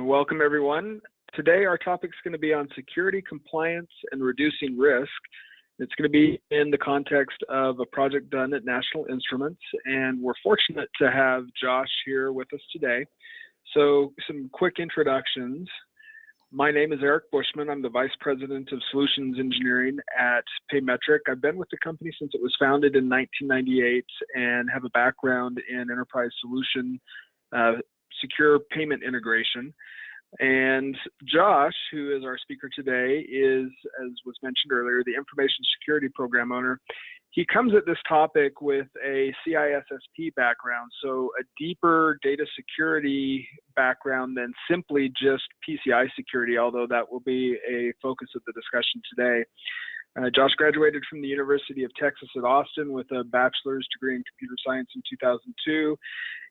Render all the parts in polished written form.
Welcome everyone. Today our topic is going to be on security compliance and reducing risk. It's going to be in the context of a project done at National Instruments, and we're fortunate to have Josh here with us today. So some quick introductions. My name is Eric Bushman. I'm the Vice President of Solutions Engineering at Paymetric. I've been with the company since it was founded in 1998 and have a background in enterprise solution secure payment integration. And Josh, who is our speaker today, is, as was mentioned earlier, the Information Security Program owner. He comes at this topic with a CISSP background, so a deeper data security background than simply just PCI security, although that will be a focus of the discussion today. Josh graduated from the University of Texas at Austin with a bachelor's degree in computer science in 2002.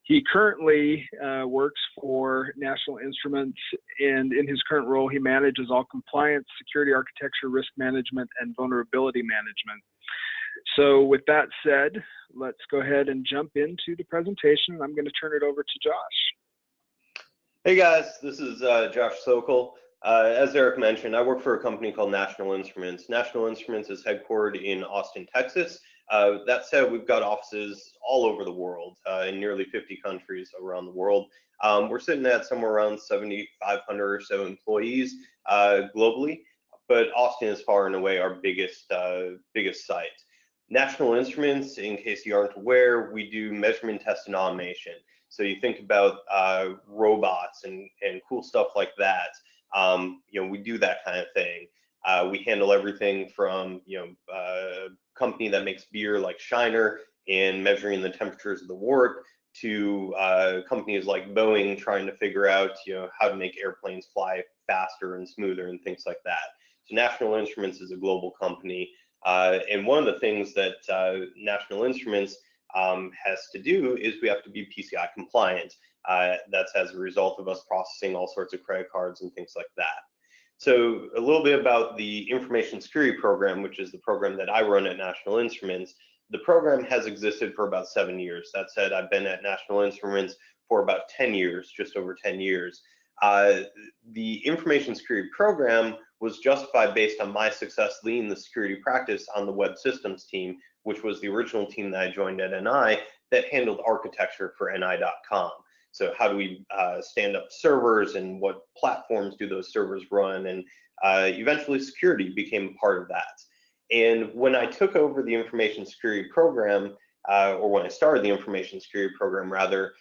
He currently works for National Instruments, and in his current role, he manages all compliance, security architecture, risk management, and vulnerability management. So with that said, let's go ahead and jump into the presentation. I'm going to turn it over to Josh. Hey guys, this is Josh Sokol. As Eric mentioned, I work for a company called National Instruments. National Instruments is headquartered in Austin, Texas. That said, we've got offices all over the world, in nearly 50 countries around the world. We're sitting at somewhere around 7,500 or so employees globally, but Austin is far and away our biggest site. National Instruments, in case you aren't aware, we do measurement, test, and automation. So you think about robots and cool stuff like that. We do that kind of thing. We handle everything from a company that makes beer like Shiner and measuring the temperatures of the wort to companies like Boeing trying to figure out how to make airplanes fly faster and smoother and things like that. So National Instruments is a global company, and one of the things that National Instruments has to do is we have to be PCI compliant. That's as a result of us processing all sorts of credit cards and things like that. So a little bit about the Information Security Program, which is the program that I run at National Instruments. The program has existed for about 7 years. That said, I've been at National Instruments for about 10 years, just over 10 years. The Information Security Program was justified based on my success leading the security practice on the web systems team, which was the original team that I joined at NI that handled architecture for NI.com. So how do we stand up servers and what platforms do those servers run? And eventually security became part of that. And when I took over the Information Security Program, or when I started the Information Security Program rather,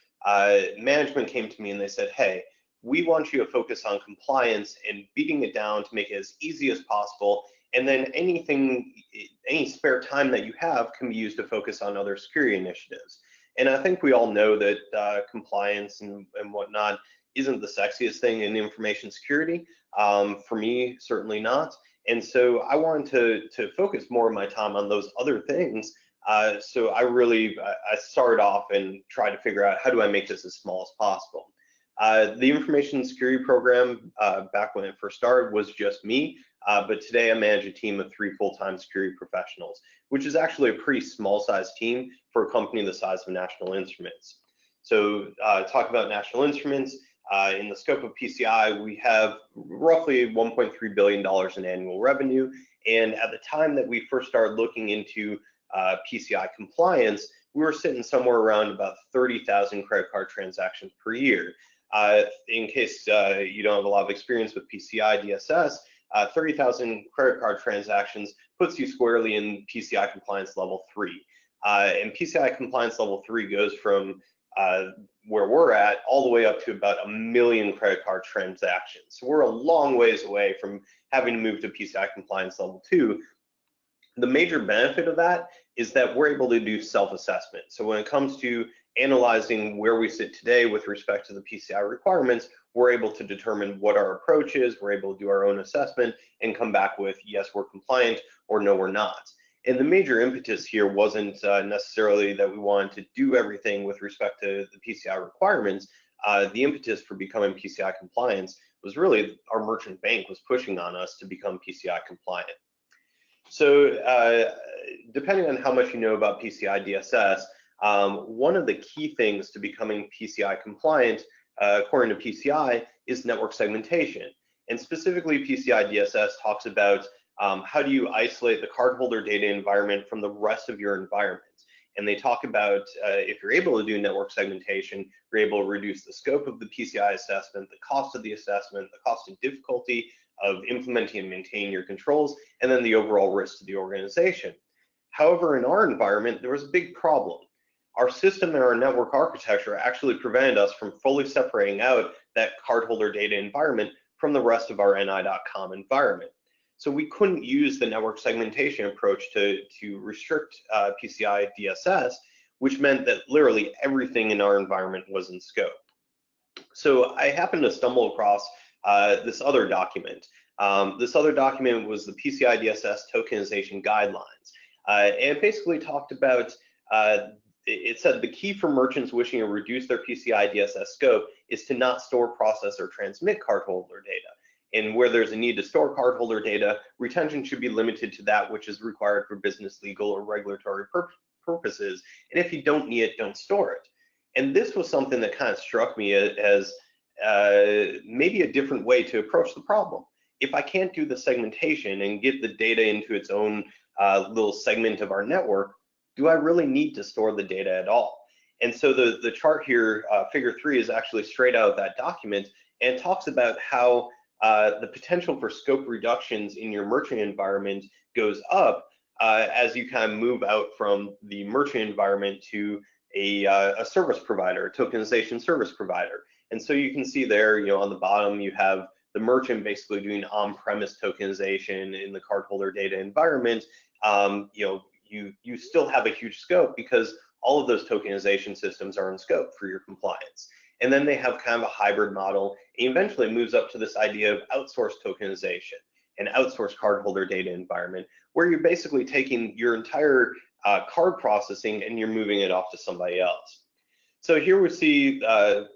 management came to me and they said, hey, we want you to focus on compliance and beating it down to make it as easy as possible. And then any spare time that you have can be used to focus on other security initiatives. And I think we all know that compliance and whatnot isn't the sexiest thing in information security. For me, certainly not. And so I wanted to focus more of my time on those other things. So I started off and tried to figure out how do I make this as small as possible. The Information Security Program, back when it first started, was just me. But today I manage a team of 3 full-time security professionals, which is actually a pretty small-sized team for a company the size of National Instruments. So talk about National Instruments. In the scope of PCI, we have roughly $1.3 billion in annual revenue. And at the time that we first started looking into PCI compliance, we were sitting somewhere around about 30,000 credit card transactions per year. In case you don't have a lot of experience with PCI DSS, 30,000 credit card transactions puts you squarely in PCI compliance level 3. And PCI compliance level 3 goes from where we're at all the way up to about 1 million credit card transactions. So we're a long ways away from having to move to PCI compliance level 2. The major benefit of that is that we're able to do self-assessment. So when it comes to analyzing where we sit today with respect to the PCI requirements, we're able to determine what our approach is, we're able to do our own assessment and come back with, yes, we're compliant, or no, we're not. And the major impetus here wasn't necessarily that we wanted to do everything with respect to the PCI requirements. The impetus for becoming PCI compliant was really our merchant bank was pushing on us to become PCI compliant. So depending on how much you know about PCI DSS, one of the key things to becoming PCI compliant according to PCI, is network segmentation. And specifically, PCI DSS talks about how do you isolate the cardholder data environment from the rest of your environment. And they talk about if you're able to do network segmentation, you're able to reduce the scope of the PCI assessment, the cost of the assessment, the cost and difficulty of implementing and maintaining your controls, and then the overall risk to the organization. However, in our environment, there was a big problem. Our system and our network architecture actually prevented us from fully separating out that cardholder data environment from the rest of our NI.com environment. So we couldn't use the network segmentation approach to restrict PCI DSS, which meant that literally everything in our environment was in scope. So I happened to stumble across this other document. This other document was the PCI DSS Tokenization Guidelines. And it basically talked about, it said the key for merchants wishing to reduce their PCI DSS scope is to not store, process, or transmit cardholder data. And where there's a need to store cardholder data, retention should be limited to that which is required for business, legal, or regulatory purposes. And if you don't need it, don't store it. And this was something that kind of struck me as maybe a different way to approach the problem. If I can't do the segmentation and get the data into its own little segment of our network, do I really need to store the data at all? And so the chart here, figure 3, is actually straight out of that document, and it talks about how the potential for scope reductions in your merchant environment goes up as you kind of move out from the merchant environment to a service provider, a tokenization service provider. And so you can see there, on the bottom, you have the merchant basically doing on-premise tokenization in the cardholder data environment. You still have a huge scope because all of those tokenization systems are in scope for your compliance. And then they have kind of a hybrid model, and eventually it moves up to this idea of outsource tokenization and outsource cardholder data environment, where you're basically taking your entire card processing and you're moving it off to somebody else. So here we see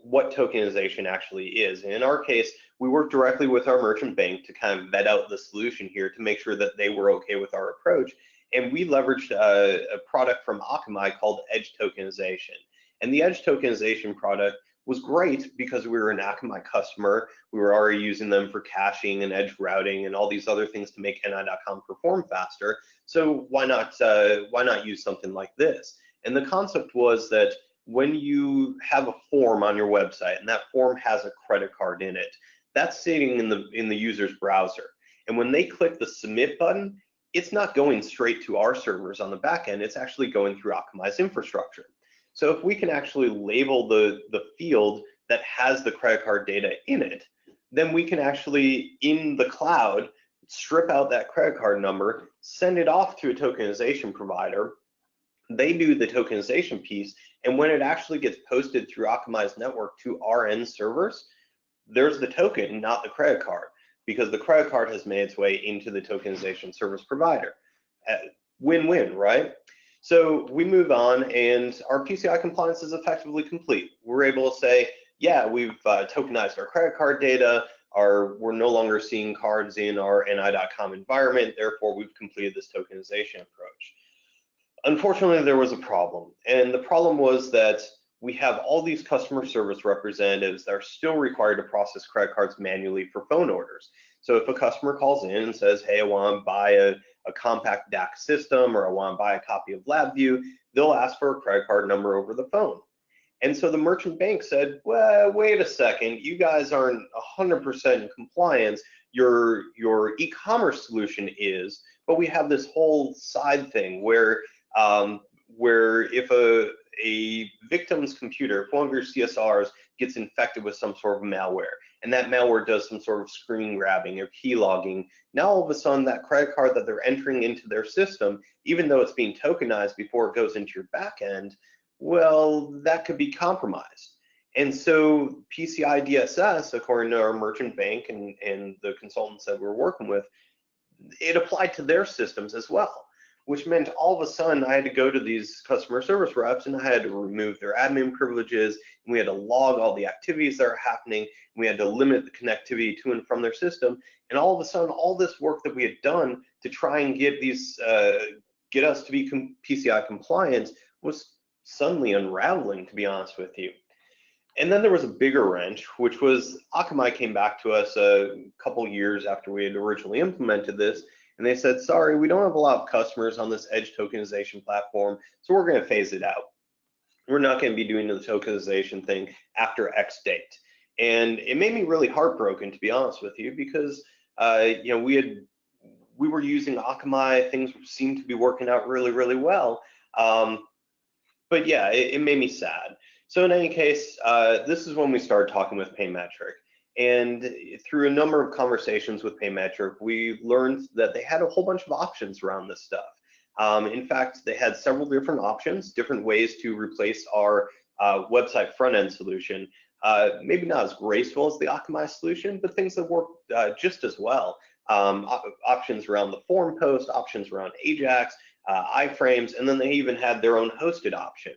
what tokenization actually is. And in our case, we worked directly with our merchant bank to kind of vet out the solution here to make sure that they were okay with our approach. And we leveraged a product from Akamai called Edge Tokenization. And the Edge Tokenization product was great because we were an Akamai customer. We were already using them for caching and edge routing and all these other things to make NI.com perform faster. So why not use something like this? And the concept was that when you have a form on your website and that form has a credit card in it, that's sitting in the user's browser. And when they click the submit button, it's not going straight to our servers on the back end. It's actually going through Akamai's infrastructure. So if we can actually label the field that has the credit card data in it, then we can actually, in the cloud, strip out that credit card number, send it off to a tokenization provider. They do the tokenization piece, and when it actually gets posted through Akamai's network to our end servers, there's the token, not the credit card, because the credit card has made its way into the tokenization service provider. Win-win, right? So we move on, and our PCI compliance is effectively complete. We're able to say, yeah, we've tokenized our credit card data, we're no longer seeing cards in our NI.com environment, therefore we've completed this tokenization approach. Unfortunately, there was a problem, and the problem was that we have all these customer service representatives that are still required to process credit cards manually for phone orders. So if a customer calls in and says, hey, I want to buy a compact DAC system, or I want to buy a copy of LabVIEW, they'll ask for a credit card number over the phone. And so the merchant bank said, well, wait a second, you guys aren't 100% in compliance. Your e-commerce solution is, but we have this whole side thing where if a victim's computer, if one of your CSRs gets infected with some sort of malware, and that malware does some sort of screen grabbing or key logging, now all of a sudden that credit card that they're entering into their system, even though it's being tokenized before it goes into your back end, well, that could be compromised. And so PCI DSS, according to our merchant bank and the consultants that we're working with, it applied to their systems as well, which meant all of a sudden I had to go to these customer service reps and I had to remove their admin privileges, and we had to log all the activities that are happening, and we had to limit the connectivity to and from their system. And all of a sudden, all this work that we had done to try and get us to be PCI compliant was suddenly unraveling, to be honest with you. And then there was a bigger wrench, which was Akamai came back to us a couple years after we had originally implemented this, and they said, sorry, we don't have a lot of customers on this edge tokenization platform, so we're going to phase it out. We're not going to be doing the tokenization thing after X date. And it made me really heartbroken, to be honest with you, because you know, we were using Akamai, things seemed to be working out really, really well. But yeah, it made me sad. So in any case, this is when we started talking with Paymetric. And through a number of conversations with Paymetric, we learned that they had a whole bunch of options around this stuff. In fact, they had several different options, different ways to replace our website front-end solution. Maybe not as graceful as the Akamai solution, but things that work just as well. Options around the form post, options around Ajax, iframes, and then they even had their own hosted option.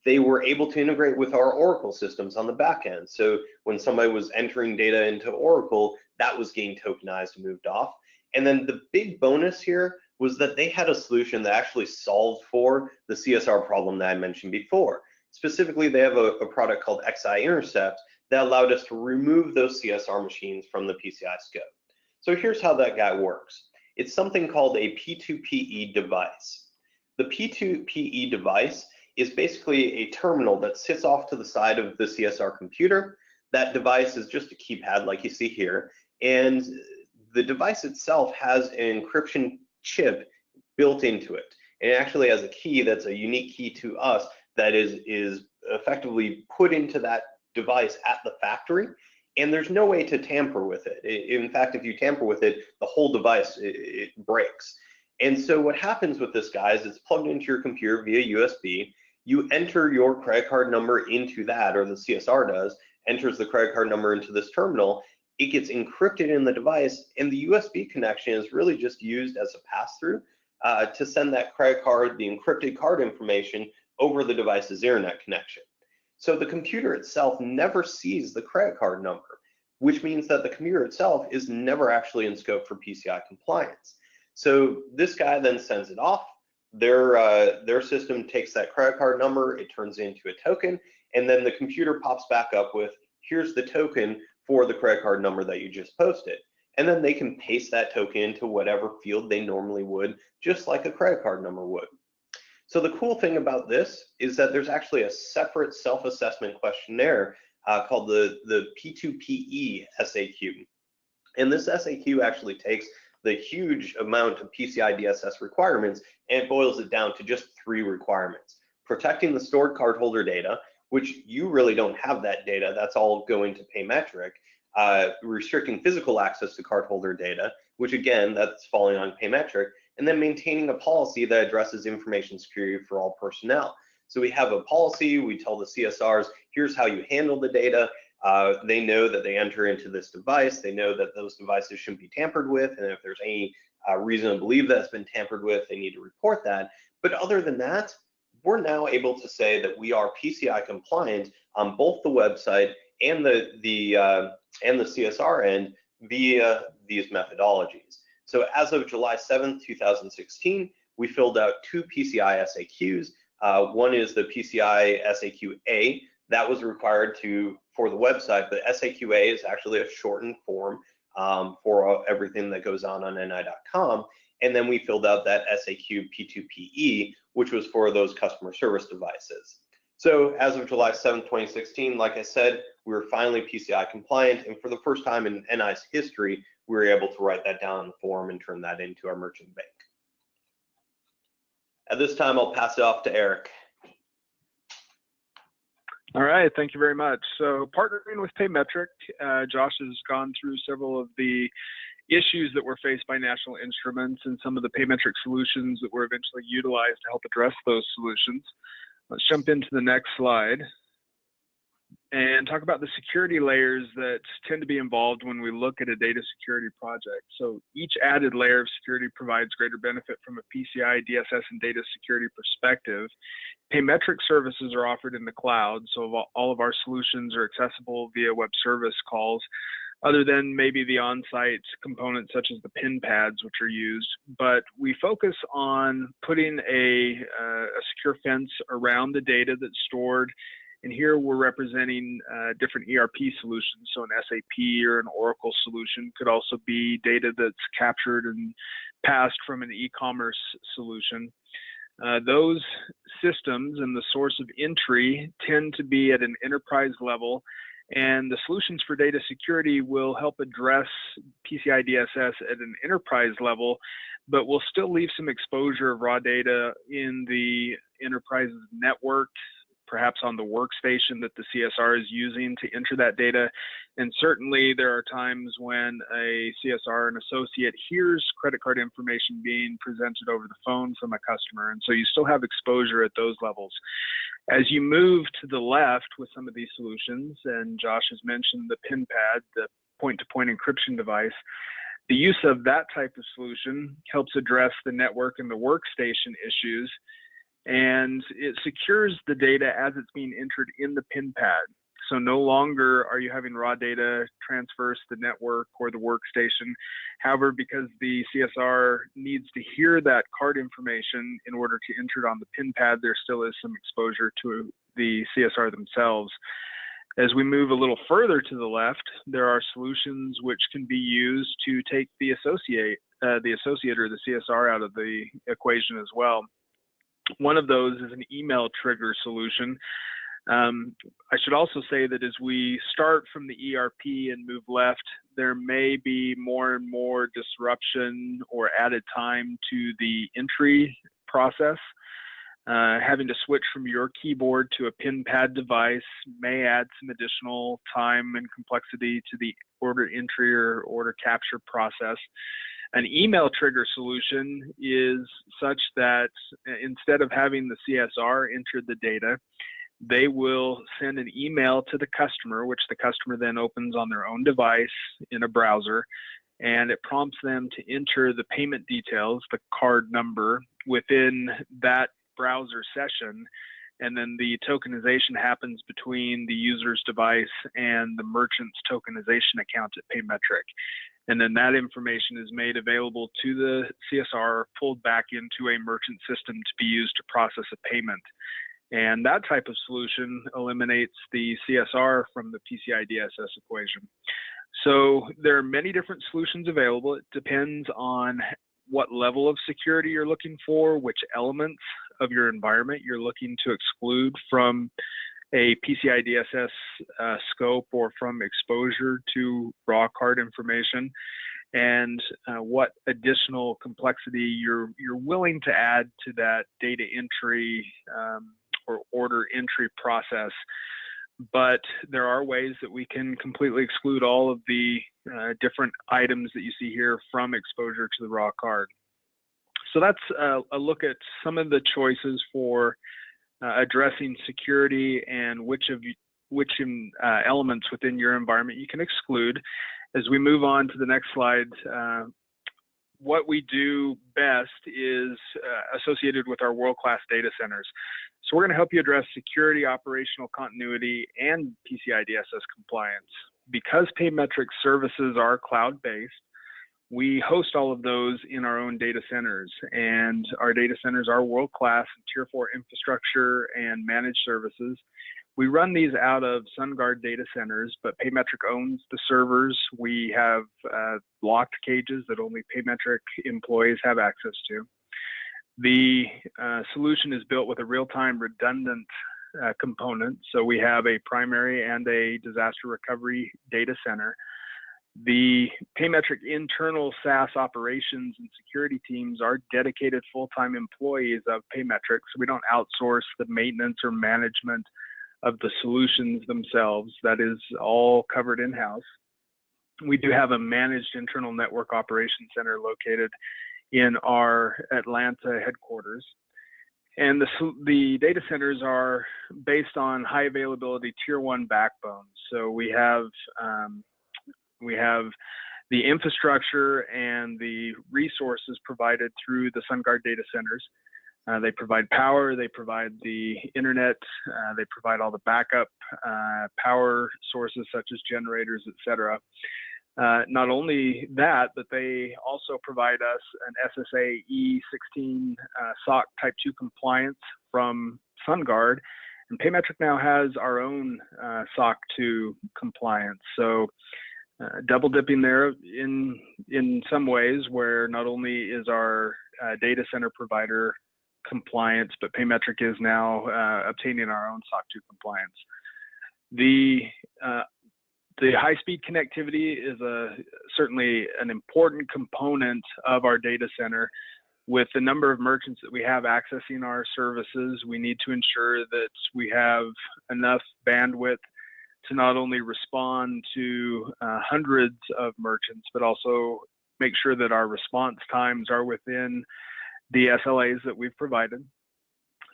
They were able to integrate with our Oracle systems on the back end. So when somebody was entering data into Oracle, that was getting tokenized and moved off. And then the big bonus here was that they had a solution that actually solved for the CSR problem that I mentioned before. Specifically, they have a product called XI Intercept that allowed us to remove those CSR machines from the PCI scope. So here's how that guy works. It's something called a P2PE device. The P2PE device is basically a terminal that sits off to the side of the CSR computer. That device is just a keypad like you see here, and the device itself has an encryption chip built into it. And it actually has a key that's a unique key to us that is effectively put into that device at the factory, and there's no way to tamper with it. In fact, if you tamper with it, the whole device, it breaks. And so what happens with this, guys, it's plugged into your computer via USB. You enter your credit card number into that, or the CSR does, enters the credit card number into this terminal. It gets encrypted in the device, and the USB connection is really just used as a pass-through to send that credit card, the encrypted card information, over the device's internet connection. So the computer itself never sees the credit card number, which means that the computer itself is never actually in scope for PCI compliance. So this guy then sends it off. Their system takes that credit card number, it turns it into a token, and then the computer pops back up with, here's the token for the credit card number that you just posted. And then they can paste that token into whatever field they normally would, just like a credit card number would. So the cool thing about this is that there's actually a separate self-assessment questionnaire called the P2PE SAQ. And this SAQ actually takes the huge amount of PCI DSS requirements and it boils it down to just 3 requirements. Protecting the stored cardholder data, which you really don't have that data, that's all going to Paymetric. Restricting physical access to cardholder data, which again, that's falling on Paymetric, and then maintaining a policy that addresses information security for all personnel. So we have a policy, we tell the CSRs, here's how you handle the data. They know that they enter into this device, they know that those devices shouldn't be tampered with, and if there's any reason to believe that's been tampered with, they need to report that. But other than that, we're now able to say that we are PCI compliant on both the website and the CSR end via these methodologies. So as of July 7th, 2016, we filled out 2 PCI SAQs. One is the PCI SAQ-A. That was required for the website, but SAQ-A is actually a shortened form for everything that goes on ni.com. And then we filled out that SAQ P2PE, which was for those customer service devices. So as of July 7th, 2016, like I said, we were finally PCI compliant, and for the first time in NI's history, we were able to write that down in the form and turn that into our merchant bank. At this time, I'll pass it off to Eric. All right, thank you very much. So partnering with Paymetric, Josh has gone through several of the issues that were faced by National Instruments and some of the Paymetric solutions that were eventually utilized to help address those solutions. Let's jump into the next slide and talk about the security layers that tend to be involved when we look at a data security project. So each added layer of security provides greater benefit from a PCI, DSS, and data security perspective. Paymetric services are offered in the cloud, so all of our solutions are accessible via web service calls, other than maybe the on-site components such as the pin pads which are used. But we focus on putting a secure fence around the data that's stored And here we're representing different ERP solutions. So an SAP or an Oracle solution could also be data that's captured and passed from an e-commerce solution. Those systems and the source of entry tend to be at an enterprise level, and the solutions for data security will help address PCI DSS at an enterprise level, but will still leave some exposure of raw data in the enterprise's network, perhaps on the workstation that the CSR is using to enter that data. And certainly there are times when a CSR, an associate, hears credit card information being presented over the phone from a customer. And so you still have exposure at those levels. As you move to the left with some of these solutions, and Josh has mentioned the PIN pad, the point-to-point encryption device, the use of that type of solution helps address the network and the workstation issues, and it secures the data as it's being entered in the PIN pad. So no longer are you having raw data transverse the network or the workstation. However, because the CSR needs to hear that card information in order to enter it on the PIN pad, there still is some exposure to the CSR themselves. As we move a little further to the left, there are solutions which can be used to take the associate or the CSR out of the equation as well. One of those is an email trigger solution. I should also say that as we start from the ERP and move left, there may be more and more disruption or added time to the entry process. Having to switch from your keyboard to a PIN pad device may add some additional time and complexity to the order entry or order capture process. An email trigger solution is such that instead of having the CSR enter the data, they will send an email to the customer, which the customer then opens on their own device in a browser, and it prompts them to enter the payment details, the card number, within that browser session, and then the tokenization happens between the user's device and the merchant's tokenization account at Paymetric. And then that information is made available to the CSR, pulled back into a merchant system to be used to process a payment. And that type of solution eliminates the CSR from the PCI DSS equation. So there are many different solutions available. It depends on what level of security you're looking for, which elements of your environment you're looking to exclude from a PCI DSS scope or from exposure to raw card information, and what additional complexity you're willing to add to that data entry or order entry process. But there are ways that we can completely exclude all of the different items that you see here from exposure to the raw card. So that's a look at some of the choices for addressing security and which elements within your environment you can exclude. As we move on to the next slide, what we do best is associated with our world-class data centers. So we're going to help you address security, operational continuity, and PCI DSS compliance. Because Paymetric services are cloud-based, we host all of those in our own data centers, and our data centers are world-class in Tier 4 infrastructure and managed services. We run these out of SunGard data centers, but Paymetric owns the servers. We have locked cages that only Paymetric employees have access to. The solution is built with a real-time redundant component, so we have a primary and a disaster recovery data center. The Paymetric internal SaaS operations and security teams are dedicated full-time employees of Paymetric, so we don't outsource the maintenance or management of the solutions themselves. That is all covered in-house. We do have a managed internal network operations center located in our Atlanta headquarters. And the data centers are based on high availability Tier 1 backbones. So we have the infrastructure and the resources provided through the SunGard data centers. They provide power, they provide the internet, they provide all the backup power sources such as generators, etc. Not only that, but they also provide us an SSA E16 SOC Type 2 compliance from SunGard, And Paymetric now has our own SOC 2 compliance. So double dipping there in some ways, where not only is our data center provider compliance, but Paymetric is now obtaining our own SOC 2 compliance. The high-speed connectivity is certainly an important component of our data center. With the number of merchants that we have accessing our services, we need to ensure that we have enough bandwidth to not only respond to hundreds of merchants, but also make sure that our response times are within the SLAs that we've provided.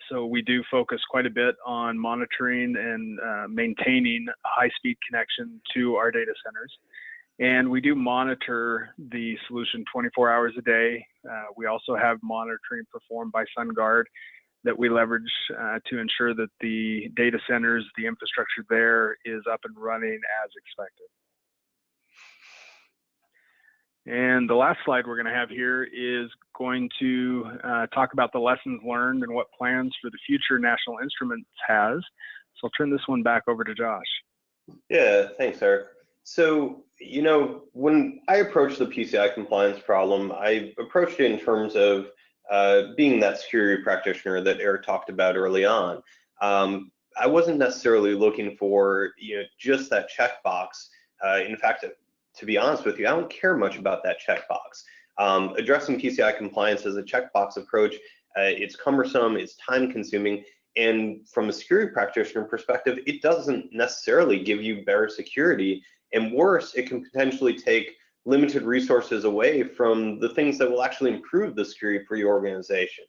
So we do focus quite a bit on monitoring and maintaining a high-speed connection to our data centers. And we do monitor the solution 24 hours a day. We also have monitoring performed by SunGuard that we leverage to ensure that the data centers, the infrastructure there, is up and running as expected. And the last slide we're going to have here is going to talk about the lessons learned and what plans for the future National Instruments has. So I'll turn this one back over to Josh. Yeah, thanks, Eric. So, when I approached the PCI compliance problem, I approached it in terms of being that security practitioner that Eric talked about early on. I wasn't necessarily looking for just that checkbox. In fact, to be honest with you, I don't care much about that checkbox. Addressing PCI compliance as a checkbox approach, it's cumbersome, it's time-consuming, and from a security practitioner perspective, it doesn't necessarily give you better security. And worse, it can potentially take limited resources away from the things that will actually improve the security for your organization.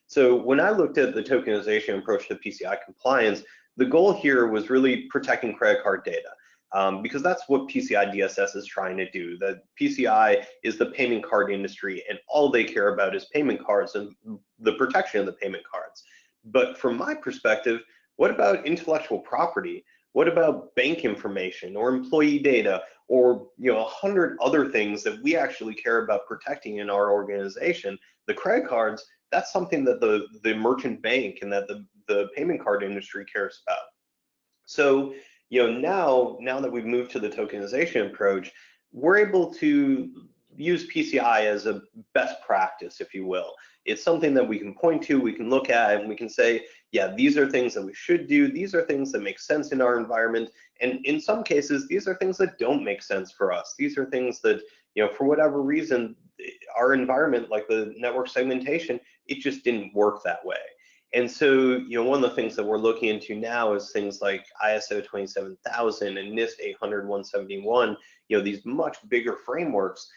So when I looked at the tokenization approach to PCI compliance, the goal here was really protecting credit card data, because that's what PCI DSS is trying to do. The PCI is the payment card industry, and all they care about is payment cards and the protection of the payment cards. But from my perspective, what about intellectual property? What about bank information or employee data or 100 other things that we actually care about protecting in our organization? The credit cards, that's something that the merchant bank and that the payment card industry cares about. So now that we've moved to the tokenization approach, we're able to use PCI as a best practice, if you will. It's something that we can point to, we can look at, and we can say, yeah, these are things that we should do. These are things that make sense in our environment. And in some cases, these are things that don't make sense for us. These are things that, for whatever reason, our environment, like the network segmentation, it just didn't work that way. And so, one of the things that we're looking into now is things like ISO 27000 and NIST 800-171, these much bigger frameworks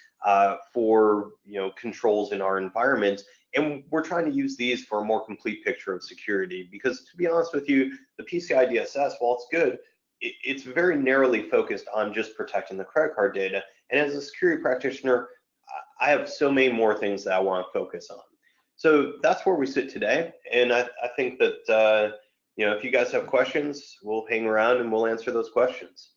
for controls in our environment. And we're trying to use these for a more complete picture of security, because to be honest with you, the PCI DSS, while it's good, it's very narrowly focused on just protecting the credit card data. And as a security practitioner, I have so many more things that I want to focus on. So that's where we sit today. And I think that, if you guys have questions, we'll hang around and we'll answer those questions.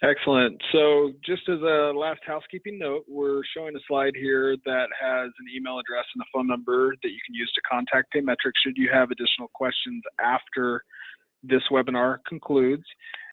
Excellent. So just as a last housekeeping note, we're showing a slide here that has an email address and a phone number that you can use to contact Paymetric should you have additional questions after this webinar concludes.